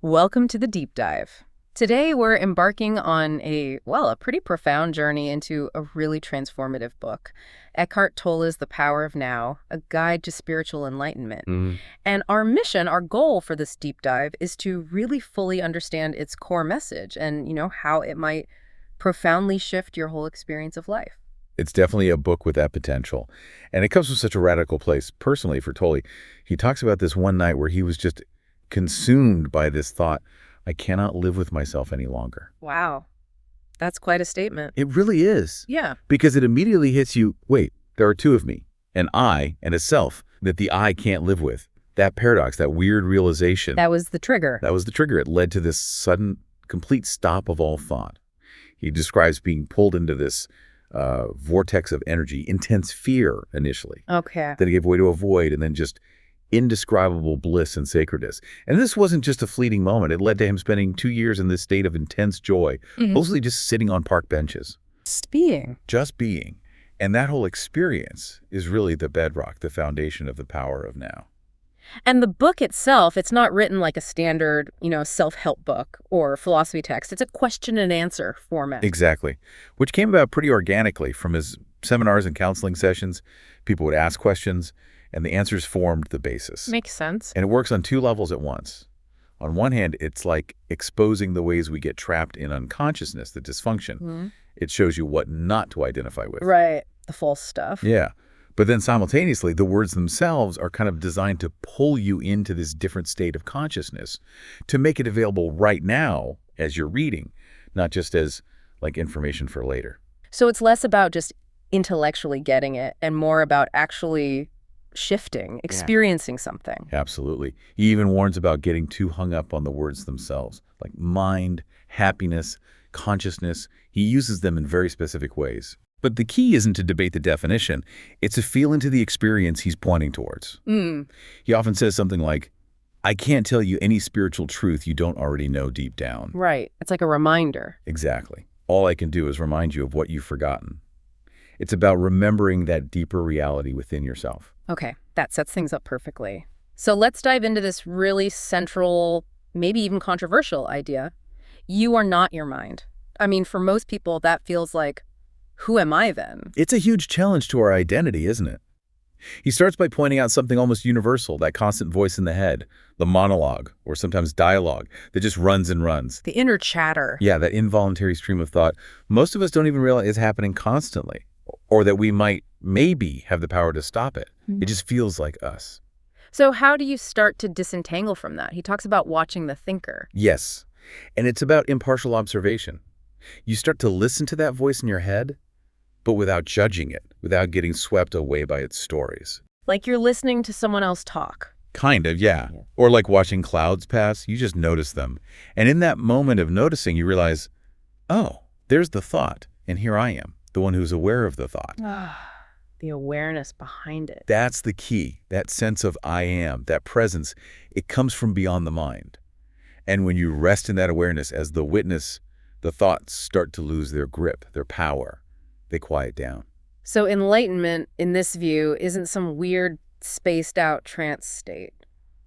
Welcome to the deep dive. Today we're embarking on a pretty profound journey into a really transformative book, Eckhart Tolle's The Power of Now, A Guide to Spiritual Enlightenment. Mm, And our mission, our goal for this deep dive is to really fully understand its core message and, how it might profoundly shift your whole experience of life. it's definitely a book with that potential. And it comes from such a radical place. Personally, for Tolle, he talks about this one night where he was just consumed by this thought, I cannot live with myself any longer. Wow, that's quite a statement. It really is. Yeah. Because it immediately hits you, wait, there are two of me, an I and a self that the I can't live with. That paradox, that weird realization. That was the trigger. That was the trigger. It led to this sudden, complete stop of all thought. He describes being pulled into this vortex of energy, intense fear initially. Okay. Then he gave way to a void, and then just indescribable bliss and sacredness. And this wasn't just a fleeting moment. It led to him spending 2 years in this state of intense joy, mostly just sitting on park benches. Just being. Just being. And that whole experience is really the bedrock, the foundation of the power of now. And the book itself, it's not written like a standard, self-help book or philosophy text. It's a question and answer format. Exactly. Which came about pretty organically from his seminars and counseling sessions. People would ask questions, and the answers formed the basis. Makes sense. And it works on two levels at once. On one hand, it's like exposing the ways we get trapped in unconsciousness, the dysfunction. It shows you what not to identify with. Right. The false stuff. Yeah. But then simultaneously, the words themselves are kind of designed to pull you into this different state of consciousness, to make it available right now as you're reading, not just as like information for later. So it's less about just intellectually getting it and more about actually shifting, experiencing something. Absolutely. He even warns about getting too hung up on the words themselves, like mind, happiness, consciousness. He uses them in very specific ways. But the key isn't to debate the definition. It's to feel into the experience he's pointing towards. He often says something like, I can't tell you any spiritual truth you don't already know deep down. Right. It's like a reminder. Exactly. All I can do is remind you of what you've forgotten. It's about remembering that deeper reality within yourself. Okay, that sets things up perfectly. So let's dive into this really central, maybe even controversial idea. You are not your mind. I mean, for most people, that feels like, who am I then? It's a huge challenge to our identity, isn't it? He starts by pointing out something almost universal, that constant voice in the head, the monologue, or sometimes dialogue, that just runs and runs. The inner chatter. Yeah, that involuntary stream of thought. Most of us don't even realize is happening constantly, or that we might maybe have the power to stop it. It just feels like us. So how do you start to disentangle from that? He talks about watching the thinker. Yes, and it's about impartial observation. You start to listen to that voice in your head, but without judging it, without getting swept away by its stories. Like you're listening to someone else talk. Kind of, yeah. Or like watching clouds pass, you just notice them. And in that moment of noticing, you realize, oh, there's the thought, and here I am, the one who's aware of the thought. The awareness behind it. That's the key, that sense of I am, that presence. It comes from beyond the mind. And when you rest in that awareness as the witness, the thoughts start to lose their grip, their power. They quiet down. So enlightenment, in this view, isn't some weird, spaced-out trance state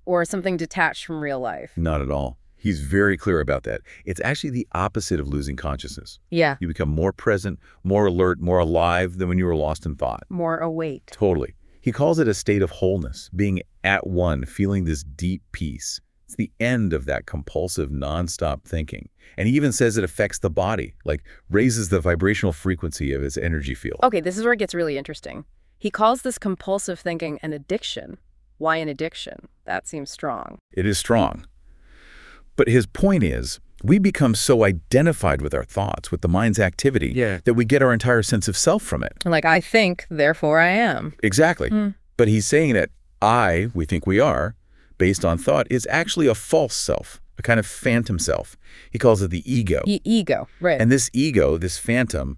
or something detached from real life. Not at all. He's very clear about that. It's actually the opposite of losing consciousness. Yeah. You become more present, more alert, more alive than when you were lost in thought. More awake. Totally. He calls it a state of wholeness, being at one, feeling this deep peace. It's the end of that compulsive, nonstop thinking. And he even says it affects the body, like raises the vibrational frequency of its energy field. Okay, this is where it gets really interesting. He calls this compulsive thinking an addiction. Why an addiction? That seems strong. It is strong. But his point is, we become so identified with our thoughts, with the mind's activity, that we get our entire sense of self from it. Like, I think, therefore I am. Exactly. But he's saying that we think we are, based on thought, is actually a false self, a kind of phantom self. He calls it the ego. The ego, right. And this ego, this phantom,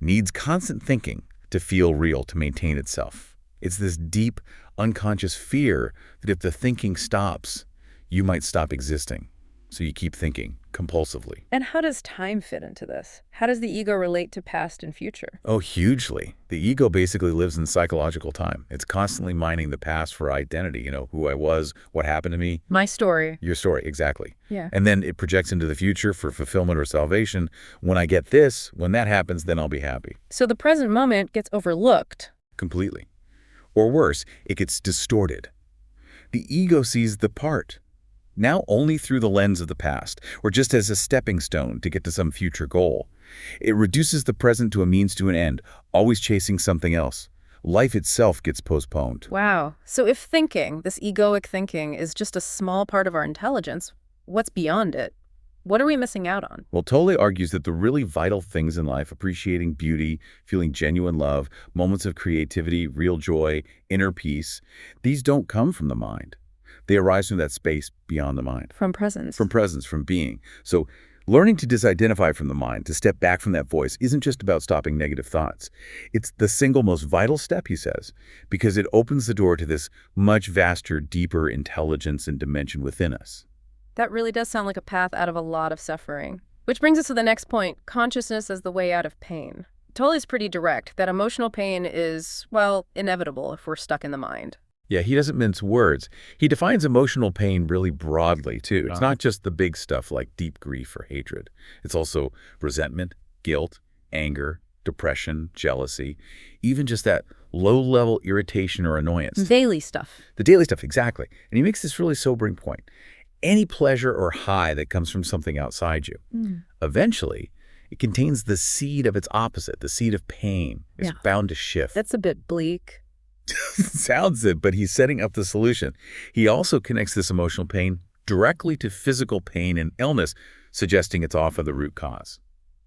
needs constant thinking to feel real, to maintain itself. It's this deep, unconscious fear that if the thinking stops, you might stop existing. So you keep thinking, compulsively. And how does time fit into this? How does the ego relate to past and future? Oh, hugely. The ego basically lives in psychological time. It's constantly mining the past for identity, who I was, what happened to me. My story. Your story, exactly. Yeah. And then it projects into the future for fulfillment or salvation. When I get this, when that happens, then I'll be happy. So the present moment gets overlooked. Completely. Or worse, it gets distorted. The ego sees the part, now only through the lens of the past, or just as a stepping stone to get to some future goal. It reduces the present to a means to an end, always chasing something else. Life itself gets postponed. Wow. So if thinking, this egoic thinking, is just a small part of our intelligence, what's beyond it? What are we missing out on? Well, Tolle argues that the really vital things in life, appreciating beauty, feeling genuine love, moments of creativity, real joy, inner peace, these don't come from the mind. They arise from that space beyond the mind. From presence. From presence, from being. So learning to disidentify from the mind, to step back from that voice, isn't just about stopping negative thoughts. It's the single most vital step, he says, because it opens the door to this much vaster, deeper intelligence and dimension within us. That really does sound like a path out of a lot of suffering. Which brings us to the next point, consciousness as the way out of pain. Tolle is pretty direct that emotional pain is, well, inevitable if we're stuck in the mind. Yeah, he doesn't mince words. He defines emotional pain really broadly, too. It's not just the big stuff like deep grief or hatred. It's also resentment, guilt, anger, depression, jealousy, even just that low-level irritation or annoyance. Daily stuff. The daily stuff, exactly. And he makes this really sobering point. Any pleasure or high that comes from something outside you, eventually, it contains the seed of its opposite, the seed of pain. It's bound to shift. That's a bit bleak. Sounds it, but he's setting up the solution. He also connects this emotional pain directly to physical pain and illness, suggesting it's off of the root cause.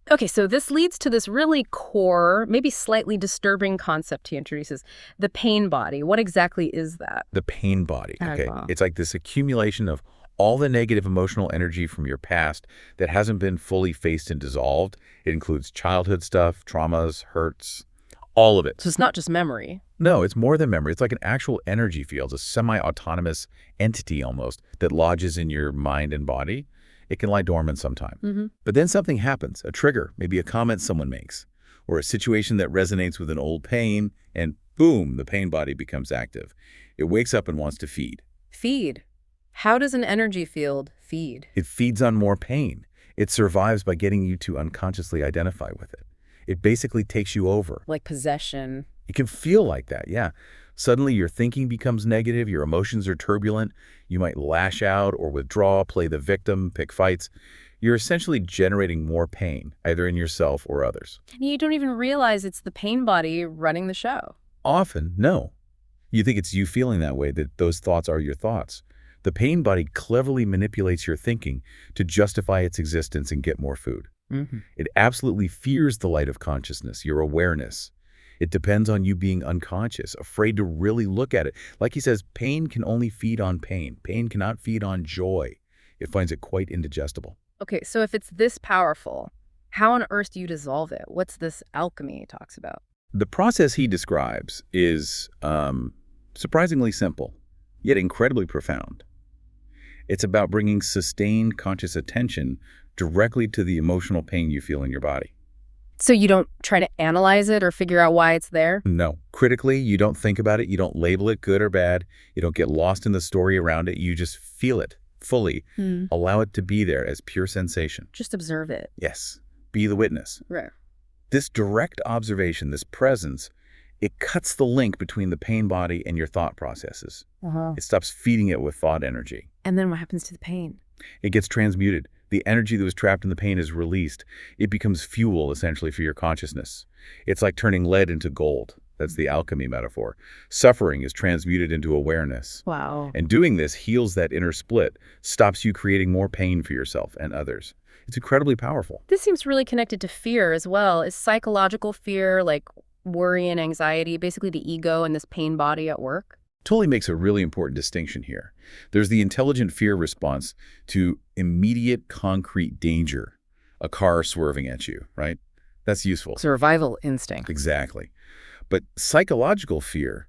Okay, so this leads to this really core, maybe slightly disturbing concept he introduces, the pain body. What exactly is that? The pain body. Okay, Wow. it's like this accumulation of all the negative emotional energy from your past that hasn't been fully faced and dissolved. It includes childhood stuff, traumas, hurts, all of it. So it's not just memory. No, it's more than memory. It's like an actual energy field, a semi-autonomous entity almost that lodges in your mind and body. It can lie dormant sometime. But then something happens, a trigger, maybe a comment someone makes, or a situation that resonates with an old pain, and boom, the pain body becomes active. It wakes up and wants to feed. Feed. How does an energy field feed? It feeds on more pain. It survives by getting you to unconsciously identify with it. It basically takes you over. Like possession. It can feel like that, yeah. Suddenly your thinking becomes negative, your emotions are turbulent, you might lash out or withdraw, play the victim, pick fights. You're essentially generating more pain, either in yourself or others. And you don't even realize it's the pain body running the show. Often, no. You think it's you feeling that way, that those thoughts are your thoughts. The pain body cleverly manipulates your thinking to justify its existence and get more food. It absolutely fears the light of consciousness, your awareness. It depends on you being unconscious, afraid to really look at it. Like he says, pain can only feed on pain. Pain cannot feed on joy. It finds it quite indigestible. Okay, so if it's this powerful, how on earth do you dissolve it? What's this alchemy he talks about? The process he describes is surprisingly simple, yet incredibly profound. It's about bringing sustained conscious attention directly to the emotional pain you feel in your body. So you don't try to analyze it or figure out why it's there? No. Critically, you don't think about it. You don't label it good or bad. You don't get lost in the story around it. You just feel it fully. Allow it to be there as pure sensation. Just observe it. Yes. Be the witness. Right. This direct observation, this presence, it cuts the link between the pain body and your thought processes. It stops feeding it with thought energy. And then what happens to the pain? It gets transmuted. The energy that was trapped in the pain is released. It becomes fuel, essentially, for your consciousness. It's like turning lead into gold. That's the alchemy metaphor. Suffering is transmuted into awareness. Wow. And doing this heals that inner split, stops you creating more pain for yourself and others. It's incredibly powerful. This seems really connected to fear as well. Is psychological fear, like worry and anxiety, basically the ego and this pain body at work? Tolle makes a really important distinction here. There's the intelligent fear response to immediate concrete danger, a car swerving at you, right? That's useful. Survival instinct. Exactly. But psychological fear,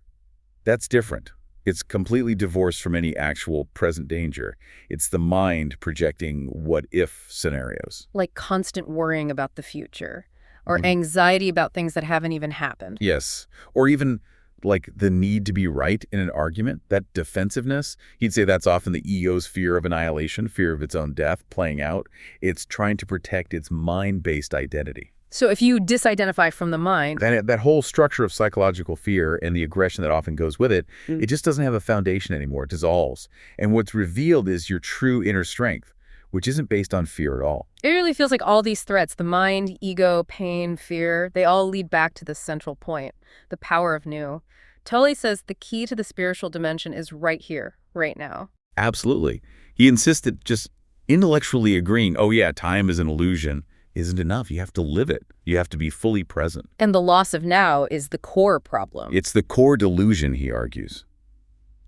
that's different. It's completely divorced from any actual present danger. It's the mind projecting what-if scenarios. Like constant worrying about the future or Mhm. anxiety about things that haven't even happened. Yes. Or even like the need to be right in an argument, that defensiveness. He'd say that's often the ego's fear of annihilation, fear of its own death playing out. It's trying to protect its mind-based identity. So if you disidentify from the mind, That whole structure of psychological fear and the aggression that often goes with it, it just doesn't have a foundation anymore. It dissolves. And what's revealed is your true inner strength, which isn't based on fear at all. it really feels like all these threats, the mind, ego, pain, fear, they all lead back to this central point, the power of new. Tolle says the key to the spiritual dimension is right here, right now. Absolutely. He insisted just intellectually agreeing, oh yeah, time is an illusion, isn't enough. You have to live it. You have to be fully present. And the loss of now is the core problem. It's the core delusion, he argues.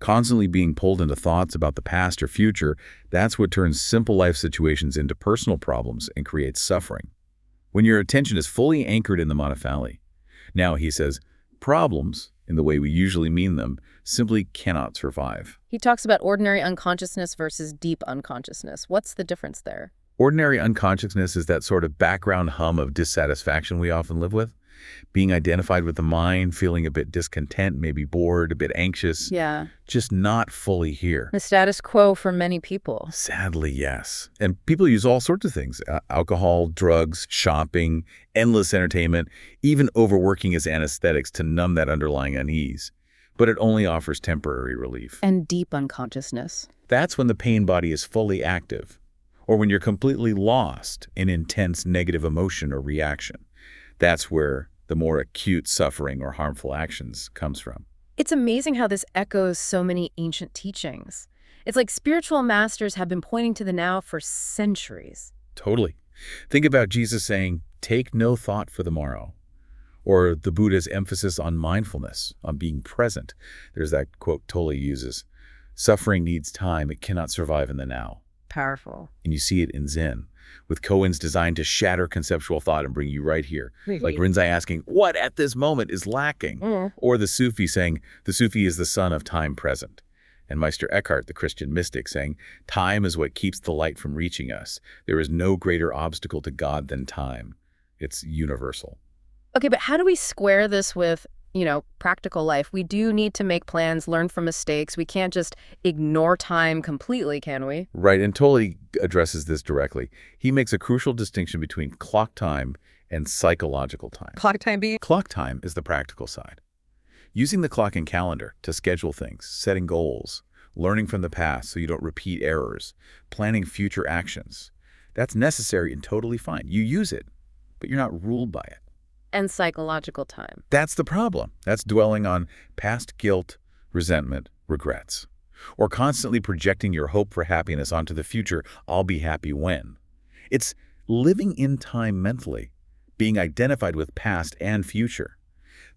Constantly being pulled into thoughts about the past or future, that's what turns simple life situations into personal problems and creates suffering. When your attention is fully anchored in the monophily. Now, he says, problems, in the way we usually mean them, simply cannot survive. He talks about ordinary unconsciousness versus deep unconsciousness. What's the difference there? Ordinary unconsciousness is that sort of background hum of dissatisfaction we often live with. Being identified with the mind, feeling a bit discontent, maybe bored, a bit anxious. Yeah. Just not fully here. The status quo for many people. Sadly, yes. And people use all sorts of things. Alcohol, drugs, shopping, endless entertainment, even overworking as anesthetics to numb that underlying unease. But it only offers temporary relief. And deep unconsciousness. That's when the pain body is fully active, or when you're completely lost in intense negative emotion or reaction. That's where the more acute suffering or harmful actions comes from. It's amazing how this echoes so many ancient teachings. It's like spiritual masters have been pointing to the now for centuries. Totally. Think about Jesus saying, take no thought for the morrow. Or the Buddha's emphasis on mindfulness, on being present. There's that quote Tolle uses, suffering needs time, it cannot survive in the now. Powerful. And you see it in Zen, with koans designed to shatter conceptual thought and bring you right here. Like Rinzai asking, what at this moment is lacking? Or the Sufi saying, the Sufi is the son of time present. And Meister Eckhart, the Christian mystic, saying, time is what keeps the light from reaching us. There is no greater obstacle to God than time. It's universal. Okay, but how do we square this with, practical life? We do need to make plans, learn from mistakes. We can't just ignore time completely, can we? Right, and Tolle addresses this directly. He makes a crucial distinction between clock time and psychological time. Clock time being? Clock time is the practical side. Using the clock and calendar to schedule things, setting goals, learning from the past so you don't repeat errors, planning future actions. That's necessary and totally fine. You use it, but you're not ruled by it. And psychological time. That's the problem. That's dwelling on past guilt, resentment, regrets, or constantly projecting your hope for happiness onto the future, I'll be happy when. It's living in time mentally, being identified with past and future.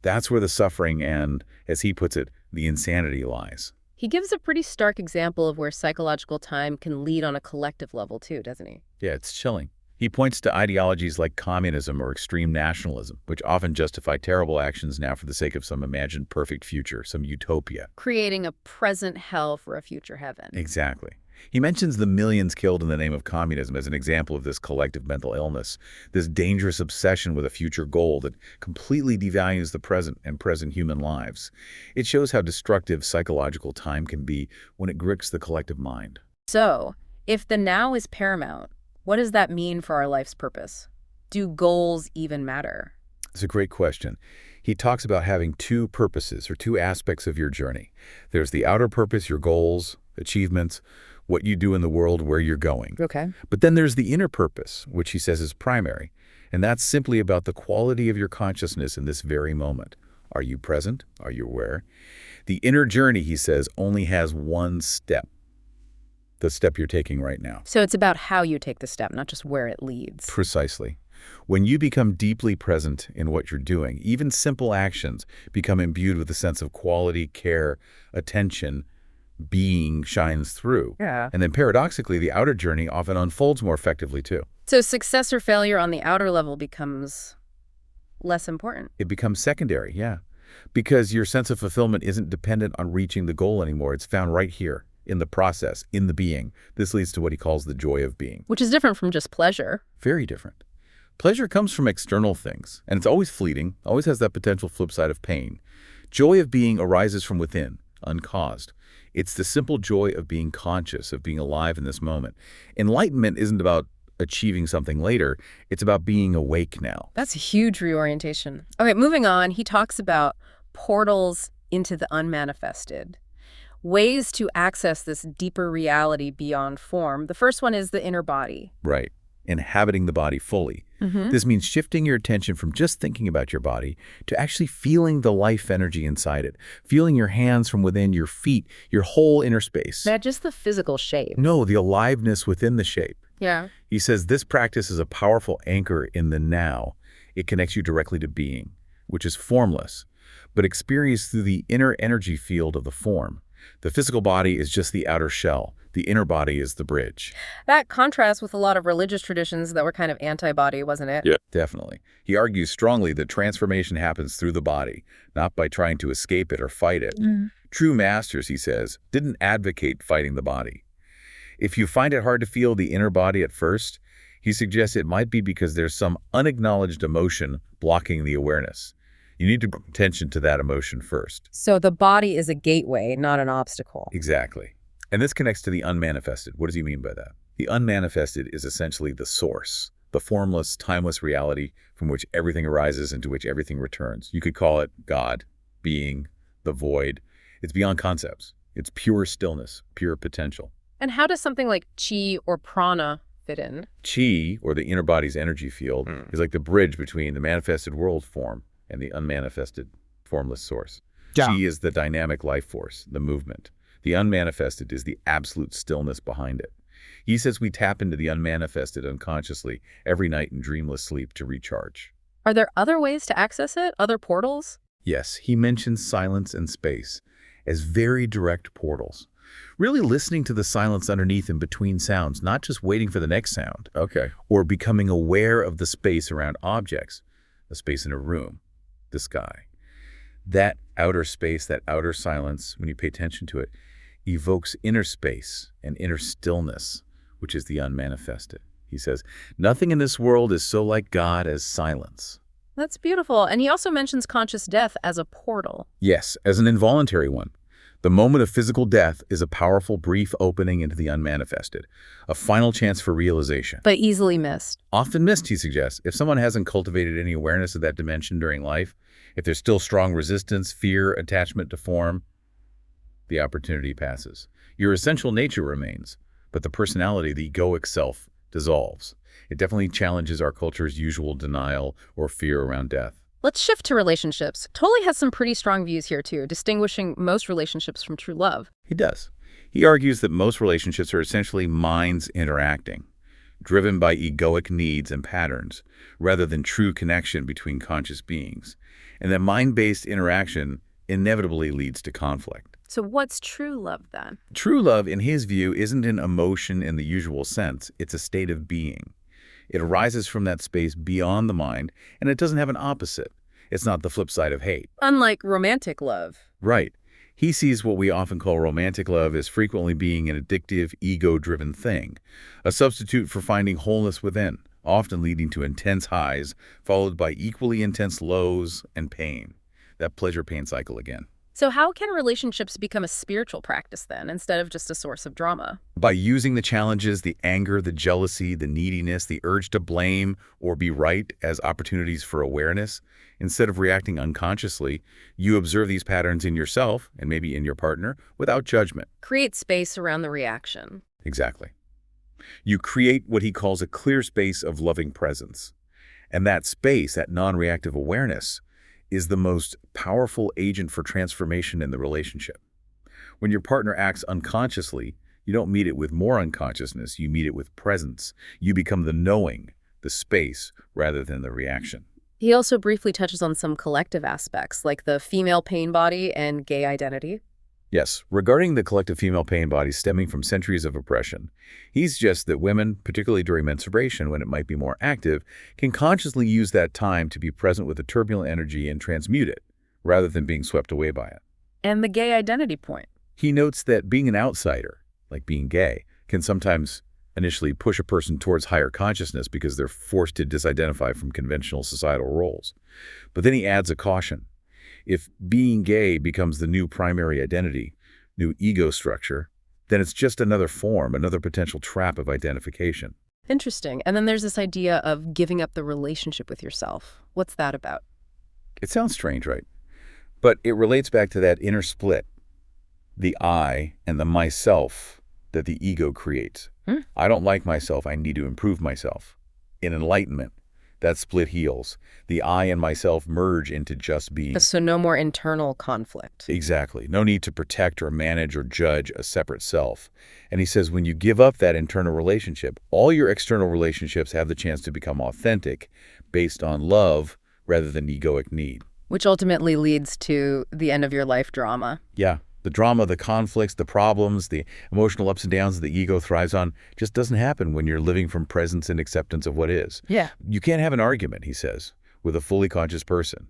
That's where the suffering and, as he puts it, the insanity lies. He gives a pretty stark example of where psychological time can lead on a collective level too, doesn't he? Yeah, it's chilling. He points to ideologies like communism or extreme nationalism, which often justify terrible actions now for the sake of some imagined perfect future, some utopia. Creating a present hell for a future heaven. Exactly. He mentions the millions killed in the name of communism as an example of this collective mental illness, this dangerous obsession with a future goal that completely devalues the present and present human lives. It shows how destructive psychological time can be when it grips the collective mind. So, if the now is paramount, what does that mean for our life's purpose? Do goals even matter? It's a great question. He talks about having two purposes or two aspects of your journey. There's the outer purpose, your goals, achievements, what you do in the world, where you're going. Okay. But then there's the inner purpose, which he says is primary. And that's simply about the quality of your consciousness in this very moment. Are you present? Are you aware? The inner journey, he says, only has one step. The step you're taking right now. So it's about how you take the step, not just where it leads. Precisely. When you become deeply present in what you're doing, even simple actions become imbued with a sense of quality, care, attention, being shines through. Yeah. And then paradoxically, the outer journey often unfolds more effectively too. So success or failure on the outer level becomes less important. It becomes secondary, yeah. because your sense of fulfillment isn't dependent on reaching the goal anymore. It's found right here, in the process, in the being. This leads to what he calls the joy of being. Which is different from just pleasure. Very different. Pleasure comes from external things, and it's always fleeting, always has that potential flip side of pain. Joy of being arises from within, uncaused. It's the simple joy of being conscious, of being alive in this moment. Enlightenment isn't about achieving something later. It's about being awake now. That's a huge reorientation. Okay, moving on, he talks about portals into the unmanifested, ways to access this deeper reality beyond form. The first one is the inner body. Right. Inhabiting the body fully. This means shifting your attention from just thinking about your body to actually feeling the life energy inside it, feeling your hands from within, your feet, your whole inner space. Not just the physical shape. No, the aliveness within the shape. Yeah. He says this practice is a powerful anchor in the now. It connects you directly to being, which is formless, but experienced through the inner energy field of the form. The physical body is just the outer shell. The inner body is the bridge. That contrasts with a lot of religious traditions that were kind of anti-body, wasn't it? Yeah, definitely. He argues strongly that transformation happens through the body, not by trying to escape it or fight it. True masters, he says, didn't advocate fighting the body. If you find it hard to feel the inner body at first, he suggests it might be because there's some unacknowledged emotion blocking the awareness. You need to pay attention to that emotion first. So the body is a gateway, not an obstacle. Exactly. And this connects to the unmanifested. What does he mean by that? The unmanifested is essentially the source, the formless, timeless reality from which everything arises and to which everything returns. You could call it God, being, the void. It's beyond concepts. It's pure stillness, pure potential. And how does something like chi or prana fit in? Chi, or the inner body's energy field, is like the bridge between the manifested world form and the unmanifested, formless source. Yeah. Chi is the dynamic life force, the movement. The unmanifested is the absolute stillness behind it. He says we tap into the unmanifested unconsciously every night in dreamless sleep to recharge. Are there other ways to access it? Other portals? Yes, he mentions silence and space as very direct portals. Really listening to the silence underneath and between sounds, not just waiting for the next sound. Okay. Or becoming aware of the space around objects, the space in a room, the sky. That outer space, that outer silence, when you pay attention to it, evokes inner space and inner stillness, which is the unmanifested. He says, nothing in this world is so like God as silence. That's beautiful. And he also mentions conscious death as a portal. Yes, as an involuntary one. The moment of physical death is a powerful, brief opening into the unmanifested, a final chance for realization. But easily missed. Often missed, he suggests. If someone hasn't cultivated any awareness of that dimension during life, if there's still strong resistance, fear, attachment to form, the opportunity passes. Your essential nature remains, but the personality, the egoic self, dissolves. It definitely challenges our culture's usual denial or fear around death. Let's shift to relationships. Tolle has some pretty strong views here, too, distinguishing most relationships from true love. He does. He argues that most relationships are essentially minds interacting, driven by egoic needs and patterns, rather than true connection between conscious beings, and that mind-based interaction inevitably leads to conflict. So what's true love, then? True love, in his view, isn't an emotion in the usual sense. It's a state of being. It arises from that space beyond the mind, and it doesn't have an opposite. It's not the flip side of hate. Unlike romantic love. Right. He sees what we often call romantic love as frequently being an addictive, ego-driven thing, a substitute for finding wholeness within, often leading to intense highs, followed by equally intense lows and pain. That pleasure-pain cycle again. So how can relationships become a spiritual practice, then, instead of just a source of drama? By using the challenges, the anger, the jealousy, the neediness, the urge to blame or be right as opportunities for awareness. Instead of reacting unconsciously, you observe these patterns in yourself and maybe in your partner without judgment. Create space around the reaction. Exactly. You create what he calls a clear space of loving presence. And that space, that non-reactive awareness, is the most powerful agent for transformation in the relationship. When your partner acts unconsciously, you don't meet it with more unconsciousness, you meet it with presence. You become the knowing, the space, rather than the reaction. He also briefly touches on some collective aspects, like the female pain body and gay identity. Yes, regarding the collective female pain bodies stemming from centuries of oppression, he suggests that women, particularly during menstruation when it might be more active, can consciously use that time to be present with the turbulent energy and transmute it, rather than being swept away by it. And the gay identity point. He notes that being an outsider, like being gay, can sometimes initially push a person towards higher consciousness because they're forced to disidentify from conventional societal roles. But then he adds a caution. If being gay becomes the new primary identity, new ego structure, then it's just another form, another potential trap of identification. Interesting. And then there's this idea of giving up the relationship with yourself. What's that about? It sounds strange, right? But it relates back to that inner split, the I and the myself that the ego creates. I don't like myself. I need to improve myself. In Enlightenment, that split heals. The I and myself merge into just being. So no more internal conflict. Exactly. No need to protect or manage or judge a separate self. And he says when you give up that internal relationship, all your external relationships have the chance to become authentic, based on love rather than egoic need. Which ultimately leads to the end of your life drama. Yeah. The drama, the conflicts, the problems, the emotional ups and downs that the ego thrives on just doesn't happen when you're living from presence and acceptance of what is. Yeah. You can't have an argument, he says, with a fully conscious person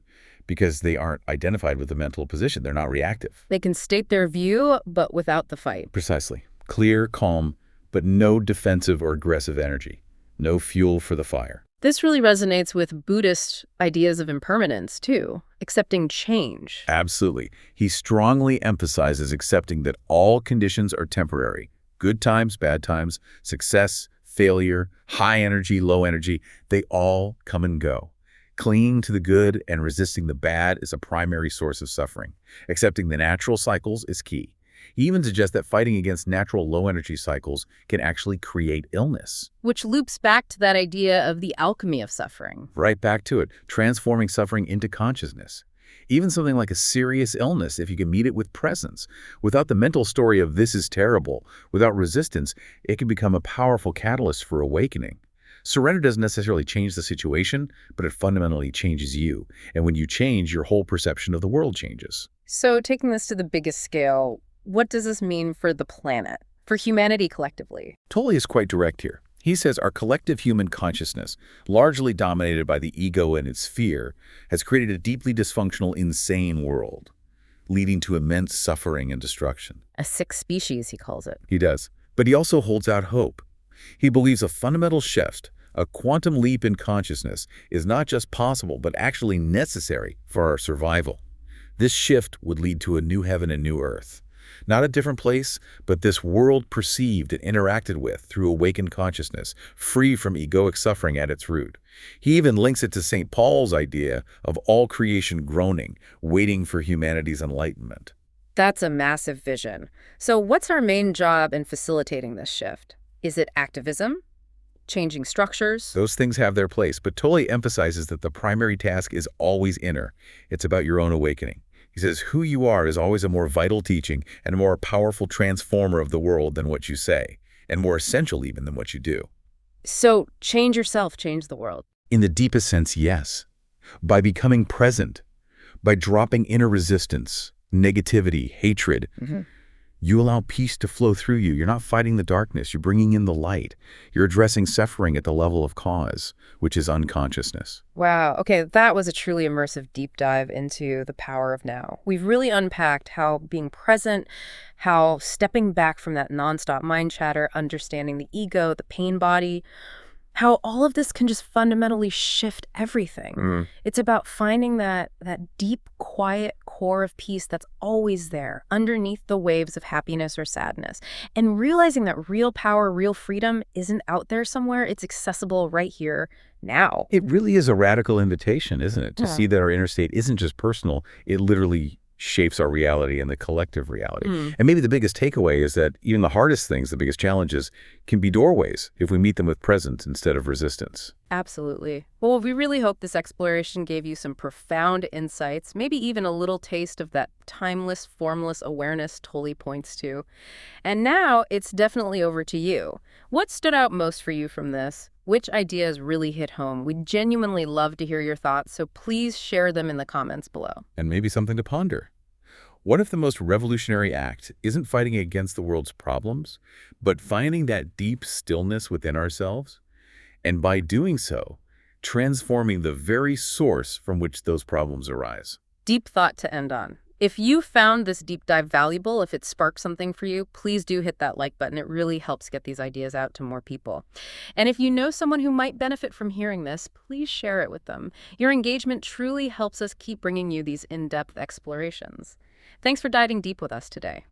because they aren't identified with the mental position. They're not reactive. They can state their view, but without the fight. Precisely. Clear, calm, but no defensive or aggressive energy. No fuel for the fire. This really resonates with Buddhist ideas of impermanence, too, accepting change. Absolutely. He strongly emphasizes accepting that all conditions are temporary. Good times, bad times, success, failure, high energy, low energy, they all come and go. Clinging to the good and resisting the bad is a primary source of suffering. Accepting the natural cycles is key. He even suggests that fighting against natural low-energy cycles can actually create illness. Which loops back to that idea of the alchemy of suffering. Right back to it, transforming suffering into consciousness. Even something like a serious illness, if you can meet it with presence. Without the mental story of this is terrible, without resistance, it can become a powerful catalyst for awakening. Surrender doesn't necessarily change the situation, but it fundamentally changes you. And when you change, your whole perception of the world changes. So taking this to the biggest scale, what does this mean for the planet, for humanity collectively? Tolle is quite direct here. He says our collective human consciousness, largely dominated by the ego and its fear, has created a deeply dysfunctional, insane world, leading to immense suffering and destruction. A sick species, he calls it. He does. But he also holds out hope. He believes a fundamental shift, a quantum leap in consciousness, is not just possible, but actually necessary for our survival. This shift would lead to a new heaven and new earth. Not a different place, but this world perceived and interacted with through awakened consciousness, free from egoic suffering at its root. He even links it to St. Paul's idea of all creation groaning, waiting for humanity's enlightenment. That's a massive vision. So what's our main job in facilitating this shift? Is it activism? Changing structures? Those things have their place, but Tolle emphasizes that the primary task is always inner. It's about your own awakening. He says who you are is always a more vital teaching and a more powerful transformer of the world than what you say, and more essential even than what you do. So change yourself, change the world. In the deepest sense, yes. By becoming present, by dropping inner resistance, negativity, hatred, you allow peace to flow through you. You're not fighting the darkness. You're bringing in the light. You're addressing suffering at the level of cause, which is unconsciousness. Wow. Okay, that was a truly immersive deep dive into the power of now. We've really unpacked how being present, how stepping back from that nonstop mind chatter, understanding the ego, the pain body, how all of this can just fundamentally shift everything. It's about finding that deep, quiet core of peace that's always there, underneath the waves of happiness or sadness, and realizing that real power, real freedom isn't out there somewhere. It's accessible right here, now. It really is a radical invitation, isn't it? To see that our inner state isn't just personal, it literally shapes our reality and the collective reality. And maybe the biggest takeaway is that even the hardest things, the biggest challenges, can be doorways if we meet them with presence instead of resistance. Absolutely. Well, we really hope this exploration gave you some profound insights, maybe even a little taste of that timeless, formless awareness Tolle points to. And now it's definitely over to you. What stood out most for you from this? Which ideas really hit home? We'd genuinely love to hear your thoughts, so please share them in the comments below. And maybe something to ponder. What if the most revolutionary act isn't fighting against the world's problems, but finding that deep stillness within ourselves? And by doing so, transforming the very source from which those problems arise. deep thought to end on. If you found this deep dive valuable, if it sparked something for you, please do hit that like button. It really helps get these ideas out to more people. And if you know someone who might benefit from hearing this, please share it with them. Your engagement truly helps us keep bringing you these in-depth explorations. Thanks for diving deep with us today.